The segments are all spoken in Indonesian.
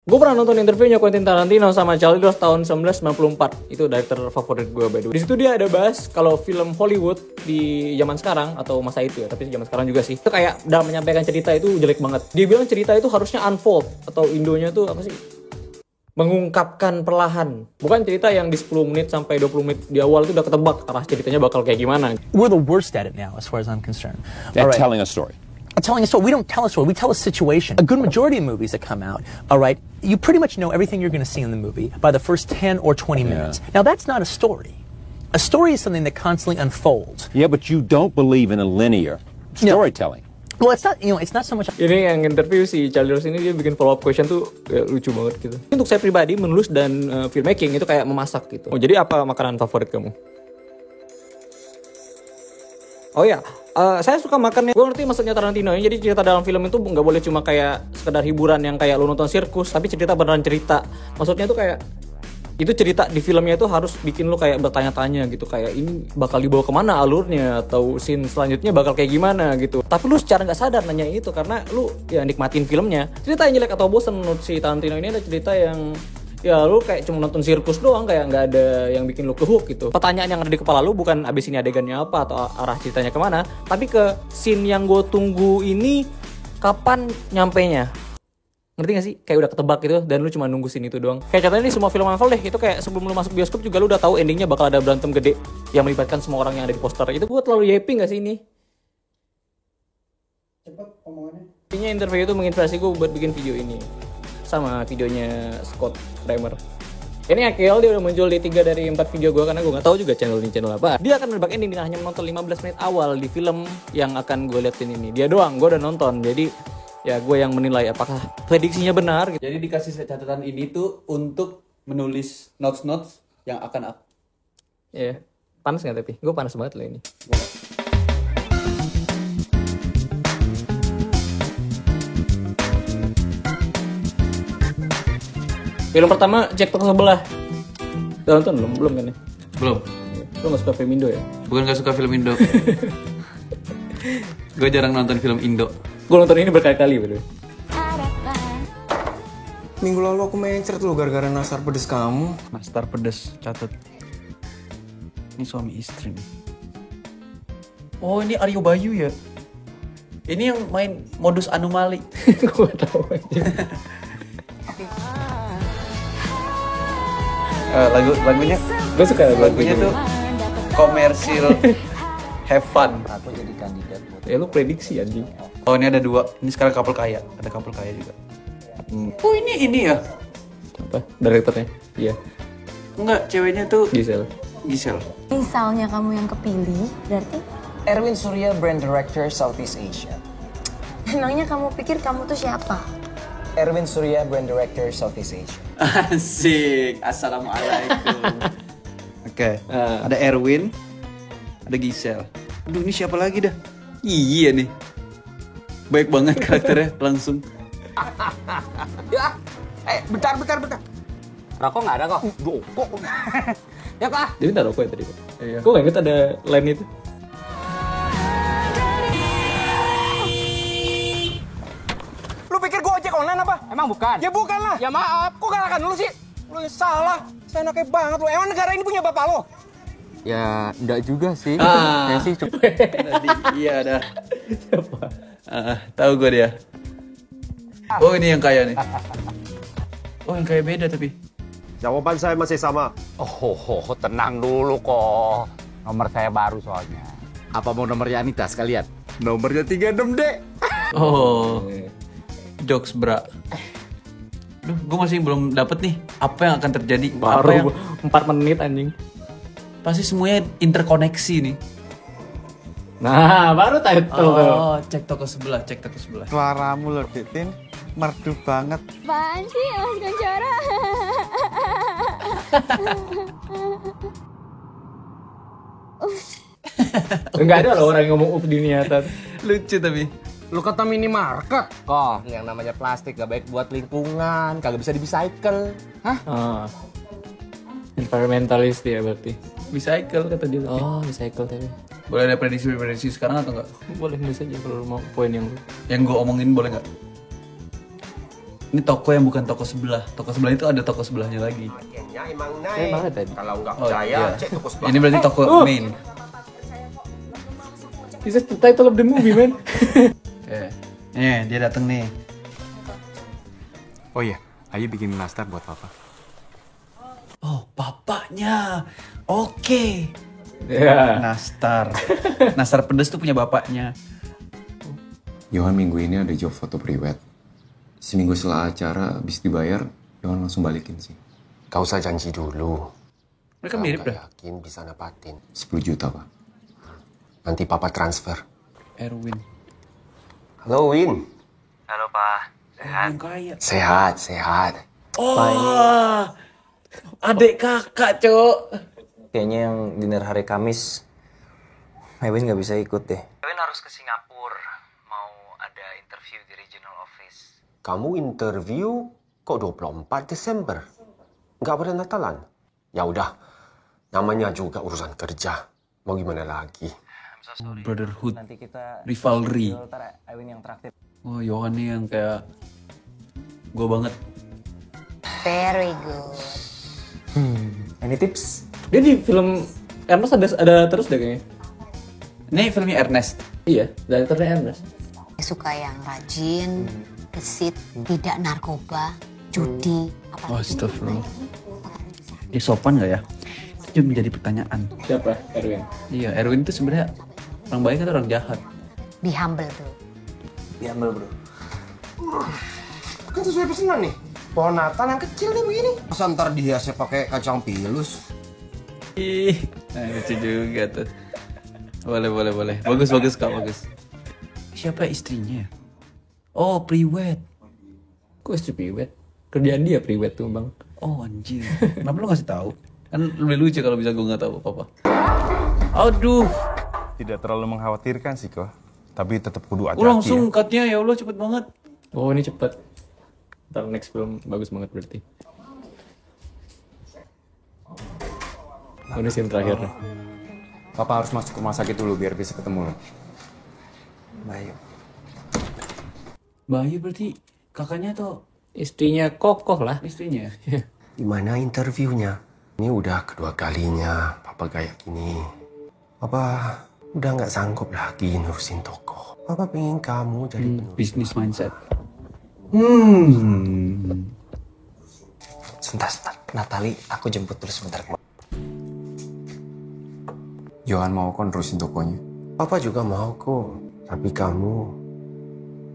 Gue pernah nonton interviewnya Quentin Tarantino sama Charlie Day tahun 1994. Itu director favorit gue by the way. Di situ dia ada bahas kalau film Hollywood di zaman sekarang atau masa itu ya, tapi zaman sekarang juga sih. Itu kayak dalam menyampaikan cerita itu jelek banget. Dia bilang cerita itu harusnya unfold atau Indonya tuh apa sih? Mengungkapkan perlahan. Bukan cerita yang di 10 menit sampai 20 menit di awal itu udah ketebak arah ceritanya bakal kayak gimana. We're the worst at it now as far as I'm concerned. At telling a story. Telling a story. We don't tell a story. We tell a situation. A good majority of movies that come out, all right, you pretty much know everything you're going to see in the movie by the first 10 or 20 minutes. Now, that's not a story. A story is something that constantly unfolds. Yeah, but you don't believe in a linear storytelling. Well, it's not, it's not so much... Ini yang interview si Charlie Day ini dia bikin follow up question tuh lucu banget gitu. Untuk saya pribadi menulis dan filmmaking itu kayak memasak gitu. Oh, jadi apa makanan favorit kamu? Oh ya, saya suka makannya. Gue ngerti maksudnya Tarantino. Jadi cerita dalam film itu nggak boleh cuma kayak sekedar hiburan yang kayak lu nonton sirkus, tapi cerita beneran cerita. Maksudnya tuh kayak itu cerita di filmnya itu harus bikin lu kayak bertanya-tanya gitu, kayak ini bakal dibawa kemana alurnya atau scene selanjutnya bakal kayak gimana gitu. Tapi lu secara nggak sadar nanya itu karena lu ya nikmatin filmnya. Cerita yang jelek atau bosan menurut si Tarantino ini ada cerita yang ya lu kayak cuma nonton sirkus doang, kayak nggak ada yang bikin lu ke hook gitu. Pertanyaan yang ada di kepala lu bukan abis ini adegannya apa atau arah ceritanya kemana, tapi ke scene yang gue tunggu ini kapan nyampenya. Ngerti gak sih? Kayak udah ketebak gitu dan lu cuma nunggu scene itu doang. Kayak contohnya nih semua film Marvel deh, itu kayak sebelum lu masuk bioskop juga lu udah tahu endingnya bakal ada berantem gede yang melibatkan semua orang yang ada di poster. Itu gue terlalu yeping gak sih ini? Cepet omongannya. Intinya interview itu menginspirasi gue buat bikin video ini sama videonya Scott Kramer. Ini Akil, dia udah muncul di 3 dari 4 video gue karena gue gak tahu juga channel apa. Dia akan menebak ending dengan hanya menonton 15 menit awal di film yang akan gue liatin ini. Dia doang, gue udah nonton. Jadi ya gue yang menilai apakah prediksinya benar gitu. Jadi dikasih catatan ini tuh untuk menulis notes-notes yang akan up. Iya, panas gak tapi? Gue panas banget loh ini. Film pertama Jack Toko Sebelah. Udah nonton belum? Belum kan ya? Belum. Lu gak suka film Indo ya? Bukan gak suka film Indo. Gue jarang nonton film Indo. Gue nonton ini berkali-kali bener. Minggu lalu aku mencret lu gara-gara nastar pedes kamu. Nastar pedes, catat. Ini suami istri nih. Oh, ini Aryo Bayu ya? Ini yang main modus anomali. Gue gak tau aja. Lagunya Gue suka lagunya tuh komersil have fun. Aku jadi kandidat buat. Ya lu prediksi anjing. Oh, ini ada 2. Ini sekarang couple kaya. Ada couple kaya juga. Oh, ini ya? Apa? Direkturnya? Iya. Enggak, ceweknya tuh Giselle. Misalnya kamu yang kepilih, berarti Erwin Surya, Brand Director Southeast Asia. emangnya kamu pikir kamu tuh siapa? Erwin Surya, Brand Director Southeast Asia. Asik. Assalamualaikum. Oke. Ada Erwin, ada Giselle. Aduh, ini siapa lagi dah? Iya nih. Baik banget karakternya langsung. Ya, bentar. Rokok nggak ada kok. Rokok. Ya kok. Dia minta rokok ya tadi. Iya. Gue gak inget ada line itu. Lu pikir gue ojek online apa? Emang bukan? Ya bukan lah. Ya maaf. Kok galakan dulu sih? Lu yang salah. Saya enaknya banget lu. Emang negara ini punya bapak lo? Ya, enggak juga sih. Ah. Ya sih cukup. Iya dah. Siapa? Tahu gue dia. Oh, ini yang kaya nih. Oh, yang kaya beda tapi. Jawaban saya masih sama. Oh, tenang dulu kok. Nomor saya baru soalnya. Apa mau nomornya Anita sekalian? Nomornya 36, Dek. Oh. Jokes, bra. Duh, gue masih belum dapet nih apa yang akan terjadi. Baru 4 menit anjing. Pasti semuanya interkoneksi nih. Nah, baru title. Oh, cek toko sebelah. Suaramu loh, Ditin. Merdu banget. Apaan sih Mas Goncora? Enggak ada loh orang yang ngomong di niatan. Lucu tapi. Lu kata minimarket. Kok, yang namanya plastik gak baik buat lingkungan, kagak bisa di-recycle. Hah? Ah. Environmentalist ya berarti. Recycle kata dia. Oh, recycle tapi. Boleh ada prediksi sekarang atau enggak? Boleh nulis aja kalau lu mau poin yang lu. Yang gue omongin boleh nggak? Ini toko yang bukan toko sebelah. Toko sebelah itu ada toko sebelahnya lagi. Emang Saya banget tadi. Kalau nggak Oh percaya, iya. cek toko sebelah. Ini berarti toko main. This is the title of the movie, man. Oke. Nih, dia datang nih. Oh iya, Ayu bikin nastar buat papa. Oh, bapaknya. Oke. Ya. Nastar. Nastar pedes tuh punya bapaknya. Yohan minggu ini ada job foto priwet. Seminggu setelah acara, habis dibayar, Yohan langsung balikin sih. Gak usah janji dulu. Mereka mirip dah. Yakin bisa nepatin. 10 juta, Pak. Nanti papa transfer. Erwin. Halo, Win. Halo, Pak. Yang kaya. Sehat, sehat. Oh, adik kakak, Cok. Kayaknya yang dinner hari Kamis, Ewin nggak bisa ikut deh. Ewin harus ke Singapura, mau ada interview di regional office. Kamu interview kok 24 Desember? Nggak pada Natalan? Ya udah, namanya juga urusan kerja. Mau gimana lagi? Brotherhood. Nanti kita Rivalry. ntar Ewin yang traktir. Oh, Yohan nih yang kayak gue banget. Very good. Any tips? Dia di film Ernest ada terus deh kayaknya. Ini filmnya Ernest. Iya, dari terusnya Ernest. Suka yang rajin, gesit, tidak narkoba, judi, Oh, astagfirullah. Dia sopan gak ya? Itu menjadi pertanyaan. Siapa? Erwin. Iya, Erwin itu sebenarnya orang baik atau orang jahat? be humble bro. Diambil, bro. Kan sesuai pesanan nih. Pohon Natal yang kecil nih begini. Masa ntar dihiasnya pakai kacang pilus? Ih, nah, lucu juga tuh. Boleh. Bagus, Kak, bagus. Siapa istrinya? Oh, priwet. Kok istri priwet? Kerjaan dia priwet tuh, Bang. Oh, anjir. Kenapa lu ngasih tahu? Kan lebih lucu kalau bisa gue nggak tahu apa-apa. Aduh. Tidak terlalu mengkhawatirkan sih kok. Tapi tetap kudu hati-hati Langsung cutnya, ya Allah, cepet banget. Oh, ini cepet. Ntar next film bagus banget berarti. Oh, ini scene terakhir. Papa harus masuk ke rumah sakit dulu biar bisa ketemu lo. Bayu. Bayu berarti kakaknya atau Istrinya Kokoh lah. istrinya? Gimana interviewnya? Ini udah kedua kalinya Papa kayak gini. Papa udah nggak sanggup lagi nurusin toko. Papa pengen kamu jadi penulis. Business mindset. Sebentar. Natali, aku jemput dulu sebentar. Yohan mau kok nerusin tokonya. Papa juga mau kok. Tapi kamu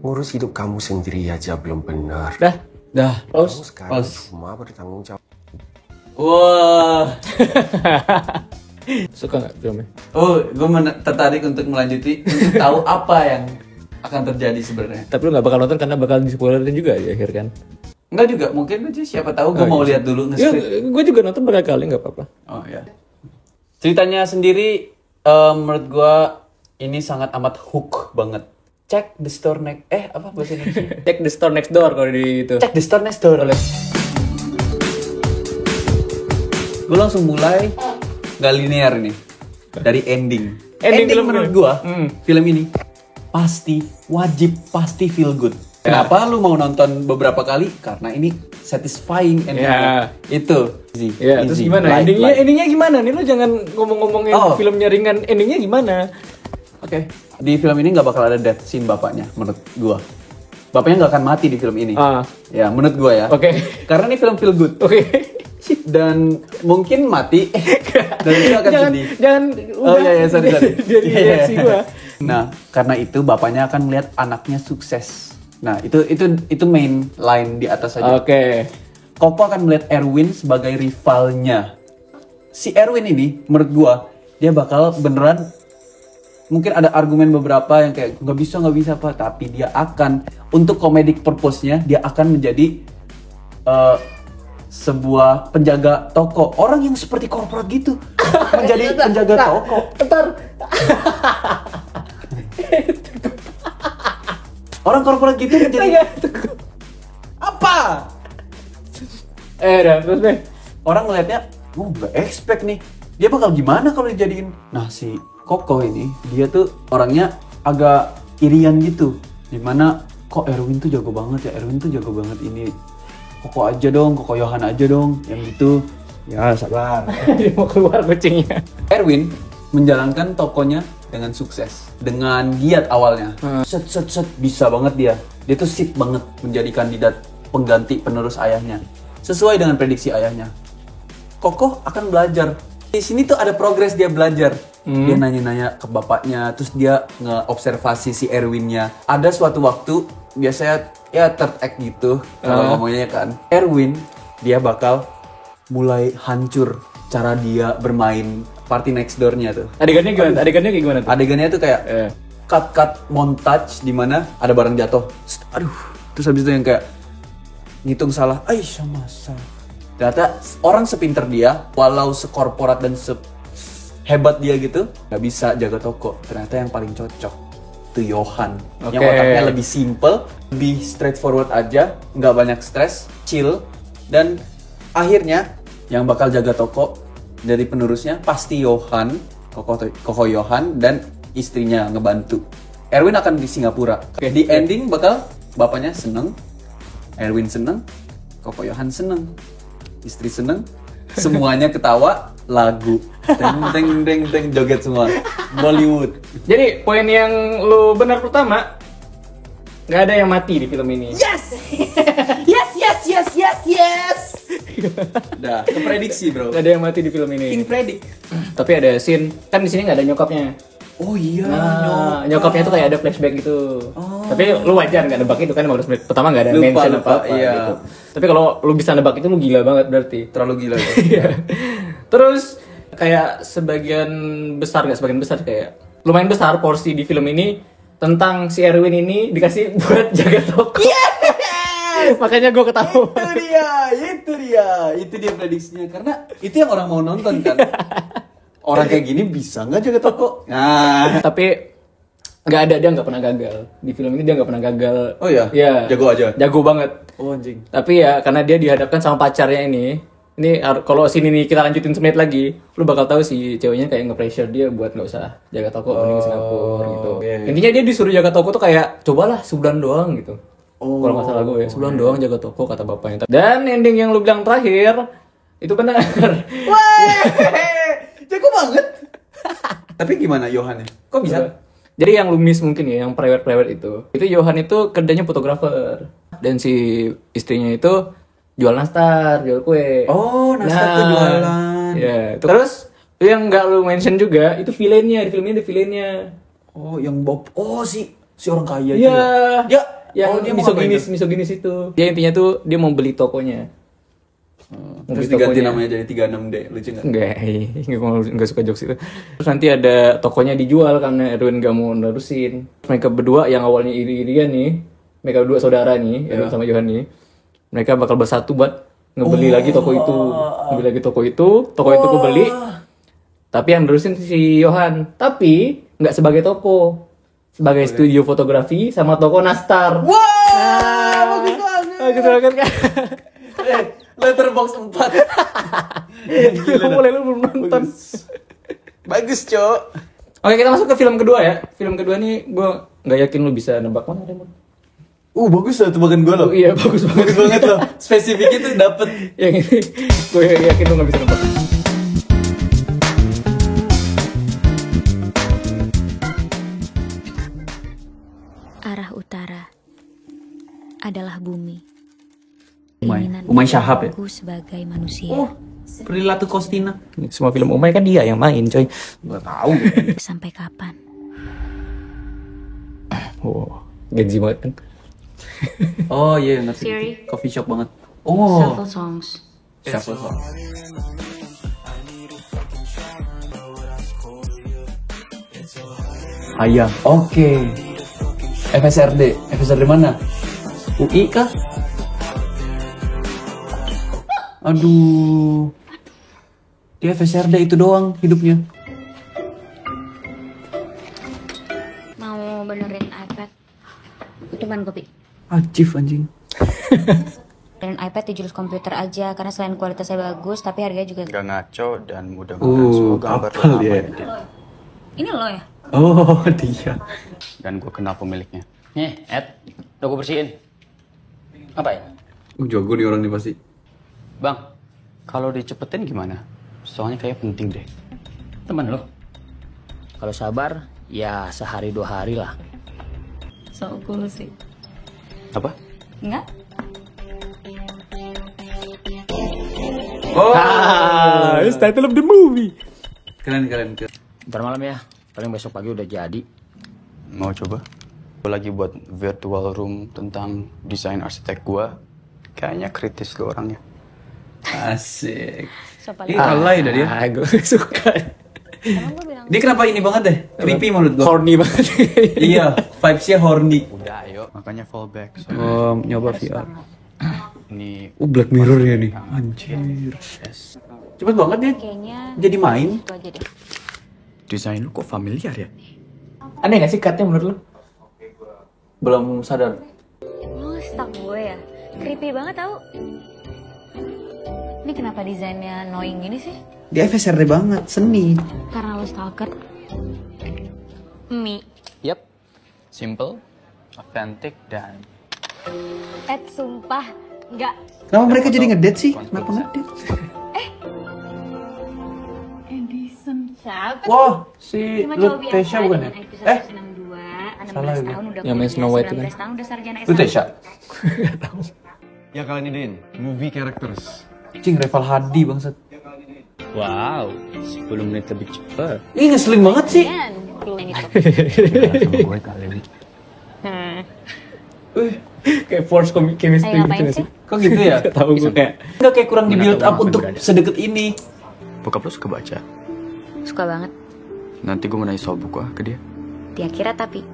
ngurus hidup kamu sendiri aja belum benar. Dah. Kamu Pause. sekarang cuma bertanggung jawab. Wah. Suka nggak filmnya? Oh, gue tertarik untuk melanjuti, untuk tahu apa yang akan terjadi sebenarnya. Tapi lu nggak bakal nonton karena bakal di-spoilerin juga di akhir kan? Enggak juga, mungkin aja siapa tahu gue mau lihat dulu Ya, nge-script. gue juga nonton berkali-kali nggak apa-apa. Oh ya. Ceritanya sendiri menurut gue ini sangat amat hook banget. Check the store next apa bahasa Indonesia? Check the store next door kalau di itu. Check the store next door. Gue langsung mulai nggak linear nih dari ending. Ending film menurut ini. gue film ini pasti feel good. Kenapa lu mau nonton beberapa kali? Karena ini satisfying endingnya. Itu. Ya, terus gimana? Endingnya gimana nih? Lu jangan ngomong-ngomongin filmnya ringan. Endingnya gimana? Oke. Di film ini nggak bakal ada death scene bapaknya, menurut gua. Bapaknya nggak akan mati di film ini. Ya, menurut gua ya. Oke. Karena ini film feel good. Oke. Dan mungkin mati. Dan itu akan sedih. Jangan. Oh iya, sorry. Jadi reaksi gua. Nah, karena itu bapaknya akan melihat anaknya sukses. Nah, itu main line di atas saja. Oke. Koko akan melihat Erwin sebagai rivalnya. Si Erwin ini, menurut gua, dia bakal beneran mungkin ada argumen beberapa yang kayak nggak bisa apa, tapi dia akan untuk comedic purpose-nya dia akan menjadi sebuah penjaga toko, orang yang seperti korporat gitu menjadi penjaga toko. Bentar. Orang korporat gitu menjadi apa? Terus deh. Orang ngelihatnya, nggak expect nih. Dia bakal gimana kalau dijadiin? Nah, si Koko ini, dia tuh orangnya agak irian gitu. Dimana kok Erwin tuh jago banget ya, Erwin tuh jago banget ini. Koko aja dong, Koko Yohan aja dong, yang gitu. Ya sabar. Dia mau keluar kucingnya. Erwin menjalankan tokonya dengan sukses, dengan giat awalnya. Set bisa banget dia. Dia tuh sip banget menjadi kandidat pengganti penerus ayahnya. Sesuai dengan prediksi ayahnya. Koko akan belajar. Di sini tuh ada progres dia belajar. Dia nanya-nanya ke bapaknya, terus dia ngeobservasi si Erwinnya. Ada suatu waktu, biasanya ya third act gitu, kalau ngomongnya kan. Erwin, dia bakal mulai hancur cara dia bermain Party Next Door-nya tuh. Adegannya gimana? Adegannya kayak gimana tuh? Adegannya tuh kayak cut montage di mana ada barang jatuh. Aduh, terus habis itu yang kayak ngitung salah. Sama. Ternyata orang sepinter dia, walau sekorporat dan hebat dia gitu, nggak bisa jaga toko. Ternyata yang paling cocok tuh Yohan. Yang otaknya lebih simple, lebih straightforward aja, nggak banyak stres, chill, dan akhirnya yang bakal jaga toko dari penerusnya pasti Yohan, Koko Yohan, dan istrinya ngebantu. Erwin akan di Singapura. Di ending bakal bapaknya seneng, Erwin seneng, Koko Yohan seneng, istri seneng, semuanya ketawa, lagu, teng joget semua, Bollywood. Jadi poin yang lu benar pertama, nggak ada yang mati di film ini. Yes. Dah, keprediksi bro. Nggak ada yang mati di film ini. King predict. Tapi ada scene, kan di sini nggak ada nyokapnya. Oh iya. Nah, nyokapnya tuh kayak ada flashback gitu. Tapi lu wajar nggak nebak itu kan, pertama nggak ada mention apa-apa gitu. Tapi kalau lu bisa nebak itu lu gila banget berarti. Terlalu gila ya. Iya. Terus kayak sebagian besar kayak lumayan besar porsi di film ini tentang si Erwin ini dikasih buat jaga toko. Makanya gue ketawa. Itu dia prediksinya, karena itu yang orang mau nonton kan. Orang kayak gini bisa nggak jaga toko? Nah, tapi nggak ada, dia nggak pernah gagal di film ini, dia nggak pernah gagal. Oh iya? Ya, Jago aja? Jago banget. Oh anjing. Tapi ya karena dia dihadapkan sama pacarnya ini kalau sini nih kita lanjutin semenit lagi, lu bakal tahu si ceweknya kayak nge-pressure dia buat nggak usah jaga toko, mending ke Singapura gitu. Intinya dia disuruh jaga toko tuh kayak cobalah sebulan doang gitu. Kalau nggak salah gue ya, sebulan doang jaga toko kata bapaknya. Dan ending yang lu bilang terakhir itu benar. Wah, jago banget. Tapi gimana Yohan? Kok bisa? Jadi yang lu miss mungkin ya, yang prewed itu Yohan itu kerjanya fotografer dan si istrinya itu jual nastar, jual kue. Oh, nastar tuh jualan. Ya, terus yang nggak lu mention juga itu villainnya, di film ini ada villainnya. Oh, yang Bob. Oh, si orang kaya itu. Ya. Yang dia misoginis itu. Dia intinya tuh dia mau beli tokonya. Terus diganti namanya jadi 36D, lucu nggak? Enggak suka jokes itu. Terus nanti ada tokonya dijual karena Erwin gak mau nerusin. Mereka berdua yang awalnya iri-irian nih, mereka berdua saudara nih, Erwin sama Yohan nih, mereka bakal bersatu buat ngebeli lagi toko itu. Toko itu kebeli. Tapi yang nerusin si Yohan. Tapi nggak sebagai toko, sebagai studio fotografi sama toko nastar. Bagus banget. Bagus banget kan? Letterbox 4. Boleh lu belum nonton. Bagus, Cok. Oke, kita masuk ke film kedua ya. Film kedua nih gue nggak yakin lu bisa nebak mana deh. Bagus lah tebakan gue loh. Iya, bagus banget loh. Spesifiknya tuh dapet. Yang ini gue yakin lu nggak bisa nebak. Arah utara adalah bumi. Umay Syahab ya? Aku sebagai manusia. Prilly Latukostina. Semua film Umay kan dia yang main, coy. Gak tahu. Sampai kapan? Genzi banget kan. Oh iya, ngerti. Siri. Coffee shop banget. Shuffle songs. Shuffle songs. Ayah. Oke. FSRD mana? UI kah? Aduh. Dia FSRD itu doang hidupnya. Mau benerin iPad. Cuman kopi. Ajif anjing. Dan iPad di jurus komputer aja karena selain kualitasnya bagus tapi harganya juga gak ngaco dan mudah-mudahan semua gambar ya. Ini lo ya? Oh, dia. Dan gue kenal pemiliknya. Nih, Ed, udah gue bersihin. Apa ya? Jago nih orang nih pasti. Bang, kalau dicepetin gimana? Soalnya kayak penting deh. Temen lo? Kalau sabar, ya sehari 2 hari lah. So cool sih. Apa? Enggak? It's title of the movie. Keren. Ntar malam ya, paling besok pagi udah jadi. Mau coba? Gue lagi buat virtual room tentang desain arsitek gue. Kayaknya kritis lo orangnya. Asik. Sopan. Ini alay dah dia. Gue suka. Dia kenapa ini banget deh? Creepy menurut gue. Horny banget. Iya, vibes-nya horny. Udah ayo. Makanya fallback. Nyoba VR. Ini Black Mirror ya nih. Anjir. Cepet banget ya. Kayaknya Jadi main. itu aja deh. desain lu kok familiar ya? Aneh gak sih cutnya menurut lo? Belum sadar. Lo stuck gue ya? Creepy banget tau. Ini kenapa desainnya annoying gini sih? Dia FSRD banget, seni. Karena lo stalker. Mi. Yep. Simple, authentic, dan Ed, sumpah. Enggak. Kenapa mereka jadi ngedate sih? Kenapa ngedate? Edison. Siapa? Wah, si Cuma cowok biasa Lutesha bukan ya? dengan episode 62, 16 salah ya. tahun udah Yang main kuliah, Snow White itu 19 kan? tahun udah sarjana S1. Lutesha? Ya kalian idein, movie characters. Cing, Reval Hadi bangsat. Wow, 10 menit lebih cepet. Ih, ngeselin banget sih. Kan, clue gitu. Sama gue kali ini. Kayak force chemistry Ayo, ngapain gitu gak sih? sih? Kok gitu ya? Tahu gue kayak Enggak kayak kurang di Mana build tahu up langsung untuk berada. sedekat ini. bokap lu suka baca. Suka banget. Nanti gue mau nanya soal buku ke dia. Dia kira tapi.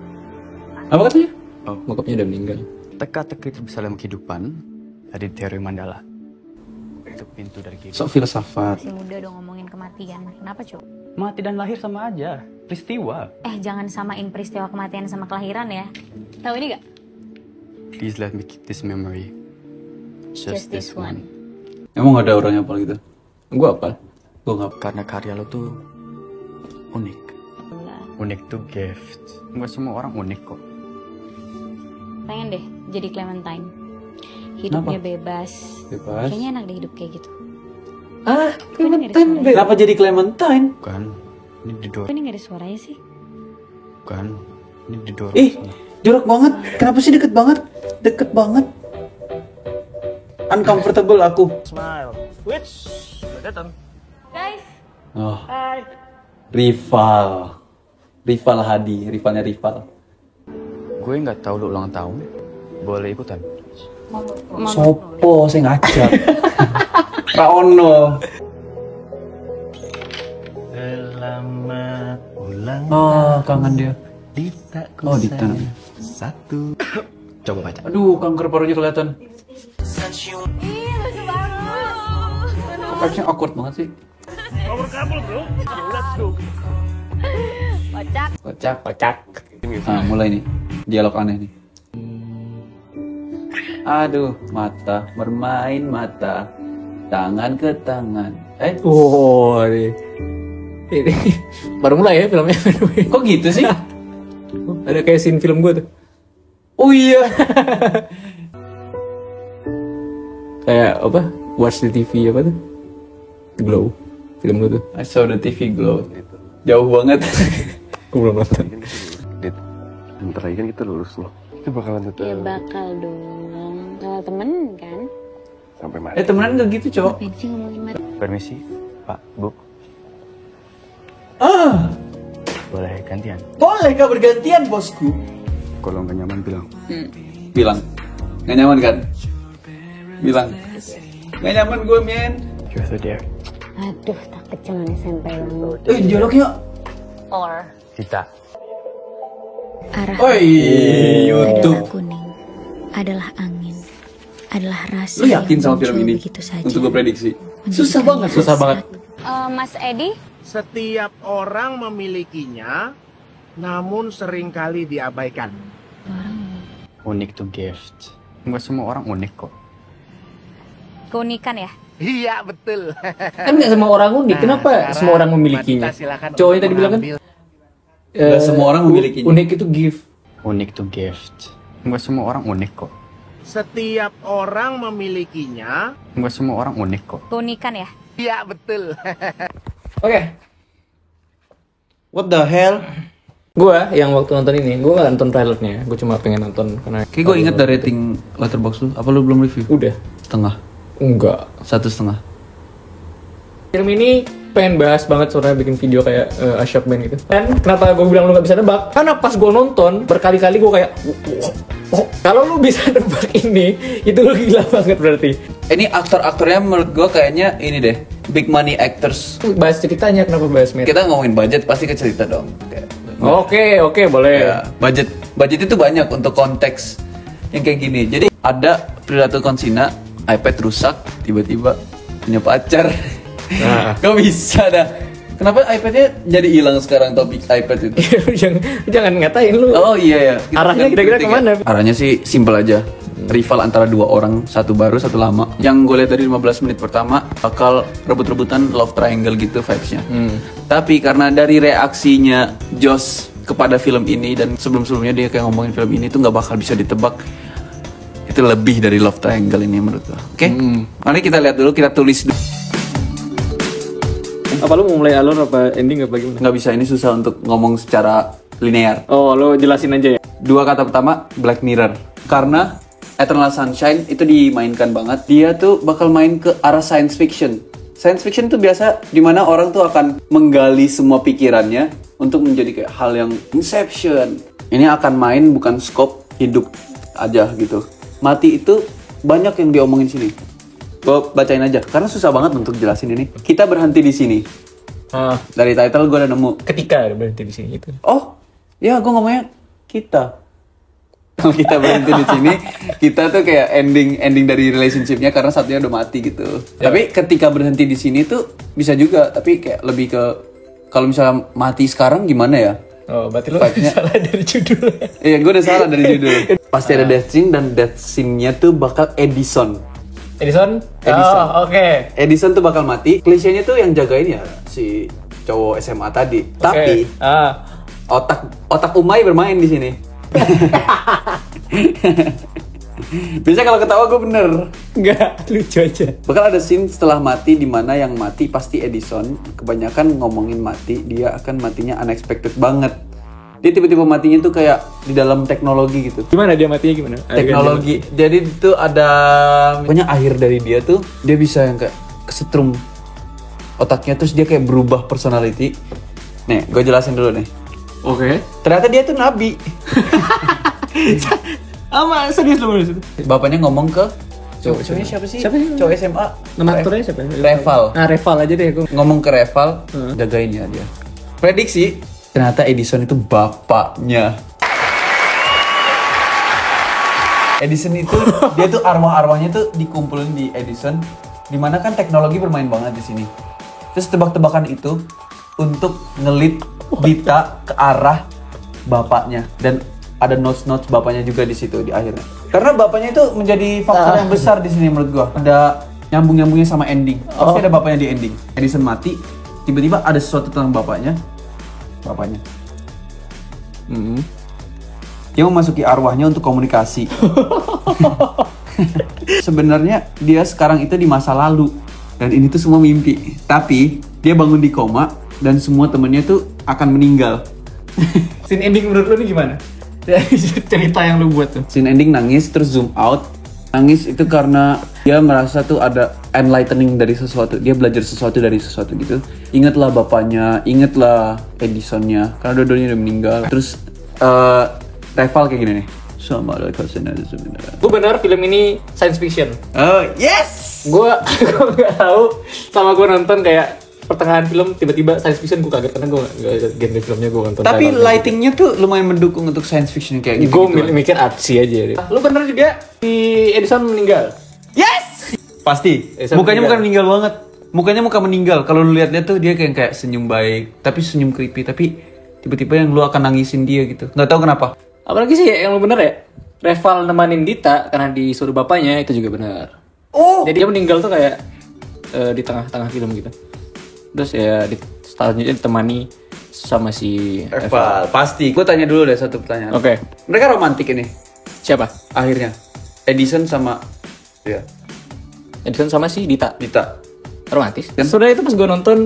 Apa katanya? bokapnya udah meninggal. Teka-teki terbesar dalam kehidupan dari teori Mandala. Itu pintu dari kehidupan. Sok filsafat. Masih muda udah ngomongin kematian. Kenapa, Cuk? Mati dan lahir sama aja. Peristiwa. Jangan samain peristiwa kematian sama kelahiran ya. Tahu ini gak? Please let me keep this memory. Just this one. Emang gak ada orangnya apa gitu? Gue apa? Gue nggak. Karena karya lo tuh unik. Unik tuh gift. Nggak semua orang unik kok. Pengen deh jadi Clementine. Hidupnya bebas. Bebas. Kayaknya enak deh hidup kayak gitu. Clementine. Kenapa jadi Clementine? Bukan. Ini didorong. Kok ini gak ada suaranya sih? Bukan. Ini didorong. Ih, jorok banget. Kenapa sih deket banget? Deket banget. Uncomfortable aku. Smile. Which? Udah datang. Guys. Oh. Rival Hadi, rivalnya rival. Gue nggak tahu lu ulang tahun. Boleh ikutan? Sopo, saya ngajak. Raono. Selamat ulang Kangen dia. Dita. Dita. Satu. Coba baca. Aduh, kanker parunya kelihatan. Ih, lucu banget. Vibes-nya awkward banget sih. Power couple, bro. Let's go. Kocak. Nah, mulai nih. Dialog aneh nih. Aduh, mata bermain mata. Tangan ke tangan. Ini baru mulai ya filmnya. Kok gitu sih? Ada kayak scene film gue tuh. Oh iya. Kayak apa? Watch the TV apa tuh? Glow. Film gue tuh. I saw the TV glow. Jauh banget. Gue belum nonton. Bentar lagi kan kita lulus loh. Itu bakalan tetap Ya bakal dong. Kalau temen kan. sampai mati. Temenan gak gitu, Cok. Ngapain sih ngomongin mati? Permisi, Pak, Bu. Boleh gantian? Boleh kah bergantian, bosku? Kalau nggak nyaman bilang. Bilang. Gak nyaman kan? Bilang. Gak nyaman gue, men. Truth or dare? Aduh, takut cuman SMP banget. Dialognya. Or. Kita. Arah YouTube. adalah kuning, adalah angin, adalah rasa. Lu yakin sama film ini? Begitu saja. Untuk gue prediksi. Susah banget. Mas Edi? Setiap orang memilikinya, namun seringkali diabaikan. Unik tuh gift. Nggak semua orang unik kok. Keunikan ya? Iya, betul. Kan nggak semua orang unik. Kenapa semua orang memilikinya? Cowoknya tadi bilang kan? Nggak semua orang memilikinya. Unik itu gift. Unik tuh gift. Nggak semua orang unik kok. Setiap orang memilikinya. Nggak semua orang unik kok. Keunikan ya? Iya, betul. Oke. What the hell? Gua yang waktu nonton ini, gua gak nonton trailernya, gua cuma pengen nonton karena. Kayak gue inget dari rating Letterboxd lu. Apa lu belum review? Udah. Setengah. Enggak. 1,5. Film ini pengen bahas banget soalnya bikin video kayak Ashok Band gitu. Dan kenapa gue bilang lu gak bisa nebak? Karena pas gue nonton berkali-kali gue kayak kalau lu bisa nebak ini, itu lu gila banget berarti. Ini aktor-aktornya menurut gue kayaknya ini deh, big money actors. Bahas ceritanya, kenapa bahas Matt? Kita ngomongin budget pasti ke cerita dong. Oke, boleh. Ya, budget itu banyak untuk konteks yang kayak gini. Jadi ada Prilly Latuconsina, iPad rusak, tiba-tiba punya pacar. Nah. Gak bisa dah. Kenapa iPad-nya jadi hilang sekarang topik iPad itu? jangan ngatain lu. Oh iya ya. Arahnya kira-kira kemana? Arahnya sih simple aja. Rival antara dua orang, satu baru, satu lama. Yang gue lihat dari 15 menit pertama bakal rebut-rebutan love triangle gitu vibes-nya. Tapi karena dari reaksinya Joss kepada film ini dan sebelum-sebelumnya dia kayak ngomongin film ini tuh nggak bakal bisa ditebak. Itu lebih dari love triangle ini menurut gue. Oke? Mari kita lihat dulu, kita tulis dulu. Apa lu mau mulai alur apa ending apa gimana? Nggak bisa, ini susah untuk ngomong secara linear. Oh, lo jelasin aja ya. Dua kata pertama, Black Mirror. Karena Eternal Sunshine itu dimainkan banget. Dia tuh bakal main ke arah science fiction. Science fiction tuh biasa dimana orang tuh akan menggali semua pikirannya untuk menjadi kayak hal yang Inception. Ini akan main bukan scope hidup aja gitu. Mati itu banyak yang diomongin sini. Gue bacain aja, karena susah banget untuk jelasin ini. Kita berhenti di sini. Dari title gue udah nemu. Ketika berhenti di sini gitu. Oh, ya gue ngomongnya kita. Kalau kita berhenti di sini, kita tuh kayak ending dari relationshipnya karena satunya udah mati gitu. Ya. Tapi ketika berhenti di sini tuh bisa juga, tapi kayak lebih ke kalau misalnya mati sekarang gimana ya? Oh, berarti lu salah dari judul. Iya, gue udah salah dari judul. Pasti ada death scene dan death scene-nya tuh bakal Edison. Oh, oke. Edison tuh bakal mati. Klisenya tuh yang jagain ya si cowok SMA tadi. Okay. Tapi otak Umay bermain di sini. Biasanya kalau ketawa gue bener. Enggak, lucu aja. Bakal ada scene setelah mati di mana yang mati pasti Edison. Kebanyakan ngomongin mati, dia akan matinya unexpected banget. Dia tiba-tiba matinya tuh kayak di dalam teknologi gitu. Gimana dia matinya gimana? Teknologi. Jadi tuh ada pokoknya akhir dari dia tuh dia bisa yang kayak kesetrum otaknya, terus dia kayak berubah personality. Nih, gue jelasin dulu nih. Oke. Ternyata dia tuh nabi. Serius lu maksudnya? Bapaknya ngomong ke cowoknya siapa sih? Cowok SMA. Nama aktornya siapa? Reval. Reval aja deh. Ngomong ke Reval, jagain ya dia. Prediksi, ternyata Edison itu bapaknya. Edison itu dia tuh arwah-arwahnya tuh dikumpulin di Edison, dimana kan teknologi bermain banget di sini. Terus tebak-tebakan itu untuk ngelit Dita ke arah bapaknya, dan ada notes bapaknya juga di situ di akhirnya. Karena bapaknya itu menjadi faktor yang besar di sini menurut gua. Ada nyambung-nyambungnya sama ending. Pasti ada bapaknya di ending. Edison mati, tiba-tiba ada sesuatu tentang bapaknya. Dia memasuki arwahnya untuk komunikasi. Sebenarnya dia sekarang itu di masa lalu dan ini tuh semua mimpi. Tapi dia bangun di koma dan semua temennya tuh akan meninggal. Scene ending menurut lu nih gimana? Cerita yang lu buat tuh. Scene ending nangis terus zoom out. Nangis itu karena dia merasa tuh ada enlightening dari sesuatu. Dia belajar sesuatu dari sesuatu gitu. Ingatlah bapaknya, ingatlah Edisonnya, karena dua-duanya udah meninggal. Terus Reval kayak gini nih. Sama ada kosan ada sebenarnya. Gue benar film ini science fiction. Oh yes. Gue nggak tahu. Sama gue nonton kayak pertengahan film tiba-tiba science fiction, gue kaget karena gue nggak genre filmnya gue nonton. Tapi lightingnya tuh lumayan mendukung untuk science fiction kayak gitu. Gue mikir artsy aja. Lu bener juga si Edison meninggal? Yes. Pasti. Mukanya bukan meninggal banget. Mukanya muka meninggal. Kalau lu lihat-lihat tuh dia kayak senyum baik, tapi senyum creepy. Tapi tiba-tiba yang lu akan nangisin dia gitu. Nggak tahu kenapa. Apalagi sih yang lu bener ya, Reval nemanin Dita karena disuruh bapaknya, itu juga benar. Oh. Jadi dia meninggal tuh kayak di tengah-tengah film gitu. Terus ya selanjutnya ditemani sama si Eval. Pasti. Gue tanya dulu deh satu pertanyaan. Oke. Mereka romantis ini. Siapa? Akhirnya. Edison sama Edison sama si Dita. Romantis. Dan sebenarnya itu pas gue nonton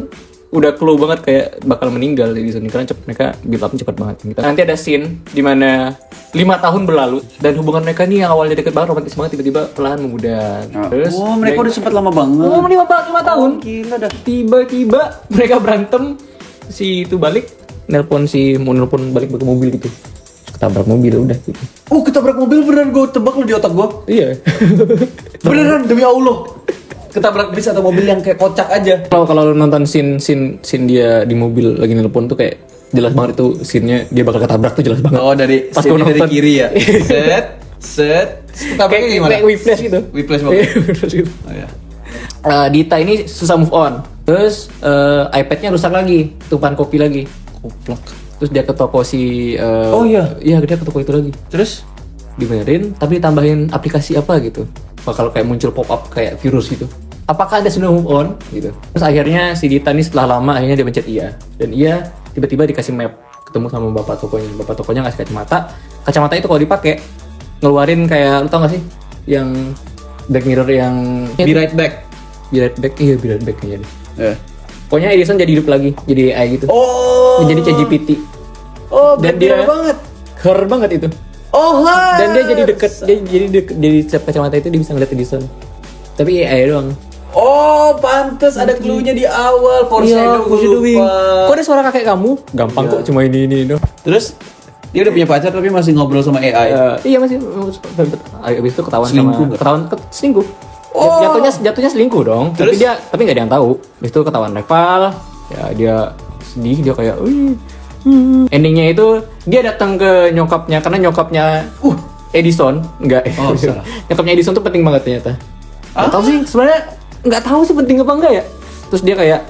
udah clue banget kayak bakal meninggal Edison karena mereka build up cepat banget gitu. Nanti ada scene di mana 5 tahun berlalu dan hubungan mereka nih yang awalnya deket banget romantis banget tiba-tiba perlahan memudar. Terus mereka udah sempat lama banget. 5 tahun. Gila dah. Tiba-tiba mereka berantem, si itu balik mau nelpon balik ke mobil gitu. Ketabrak mobil udah gitu. Ketabrak mobil beneran, gue tebak lo di otak gue. Iya. Beneran demi Allah. Ketabrak bis atau mobil yang kayak kocak aja. Kalau nonton scene dia di mobil lagi nelpon tuh kayak jelas banget itu scene-nya dia bakal ketabrak tuh jelas banget. Dari pas dari kiri ya. Set. Ketabraknya gimana? Kayak whiplash gitu. Whiplash banget. Gitu. Dita ini susah move on. Terus iPad-nya rusak lagi, tumpahan kopi lagi. Goblok. Terus dia ke toko si Iya, dia ke toko itu lagi. Terus dibenerin tapi ditambahin aplikasi apa gitu. Bakal kayak muncul pop up kayak virus gitu. Apakah Anda sudah move on gitu. Terus akhirnya si Dita ini setelah lama akhirnya dia mencet iya. Dan iya tiba-tiba dikasih map ketemu sama bapak tokonya. Bapak tokonya ngasih kacamata. Kacamata itu kalau dipakai ngeluarin kayak lu tau gak sih yang Black Mirror yang Be Right Back. Be Right Back kayaknya deh. Pokoknya Edison jadi hidup lagi, jadi AI gitu. Menjadi ChatGPT. Dan dia banget. Horror banget itu. Dan dia jadi deket, jadi setiap kacamata itu dia bisa ngeliat Edison. Tapi AI doang. Pantes ada clue-nya di awal. Foreshadowing. Kok ada suara kakek kamu? Gampang kok, cuma ini doang. Terus dia udah punya pacar tapi masih ngobrol sama AI. Iya masih. Abis itu ketahuan selingkuh. Jatuhnya selingkuh dong. Terus? Tapi nggak ada yang tahu. Abis itu ketahuan rival. Ya dia sedih, dia kayak endingnya itu dia datang ke nyokapnya karena nyokapnya Edison salah. Nyokapnya Edison tuh penting banget ternyata. Nggak tahu sih sebenarnya, nggak tahu sih penting apa enggak ya. Terus dia kayak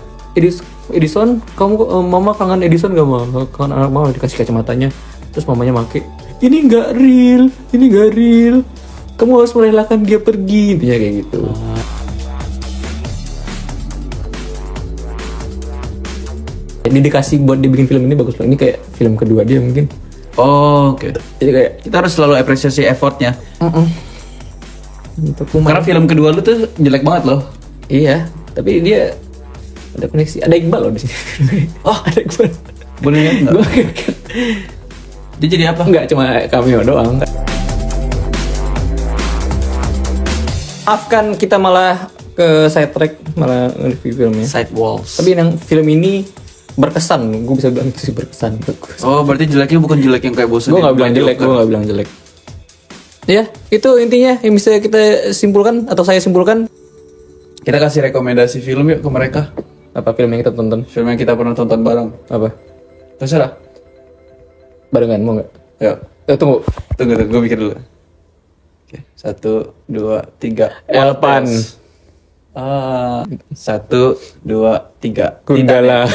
Edison, kamu mama kangen Edison gak mau? Kangen anak mama, dikasih kacamatanya. Terus mamanya make, ini nggak real. Kamu harus merelakan dia pergi, intinya kayak gitu. Dedikasi buat dia bikin film ini bagus banget. Ini kayak film kedua dia mungkin. Oke. Jadi kayak kita harus selalu apresiasi effortnya. Untuk karena film kedua lu tuh jelek banget loh. Iya, tapi dia ada koneksi, ada Iqbal loh di sini. Ada Iqbal. Boleh lihat nggak? Dia jadi apa? Nggak, cuma cameo doang. Maafkan kita malah ke side track, malah review filmnya. Side walls. Tapi yang film ini berkesan, gue bisa bilang itu sih berkesan. Berarti jeleknya bukan jelek yang kayak bosan. Gue nggak bilang jelek. Ya, itu intinya yang bisa kita simpulkan atau saya simpulkan. Kita kasih rekomendasi film yuk ke mereka. Apa film yang kita tonton? Film yang kita pernah tonton bareng. Apa? Terserah. Barengan mau nggak? Yuk. Tunggu, gue pikir dulu. Oke, 1, 2, 3. Elpan. 1, 2, 3. Gundala.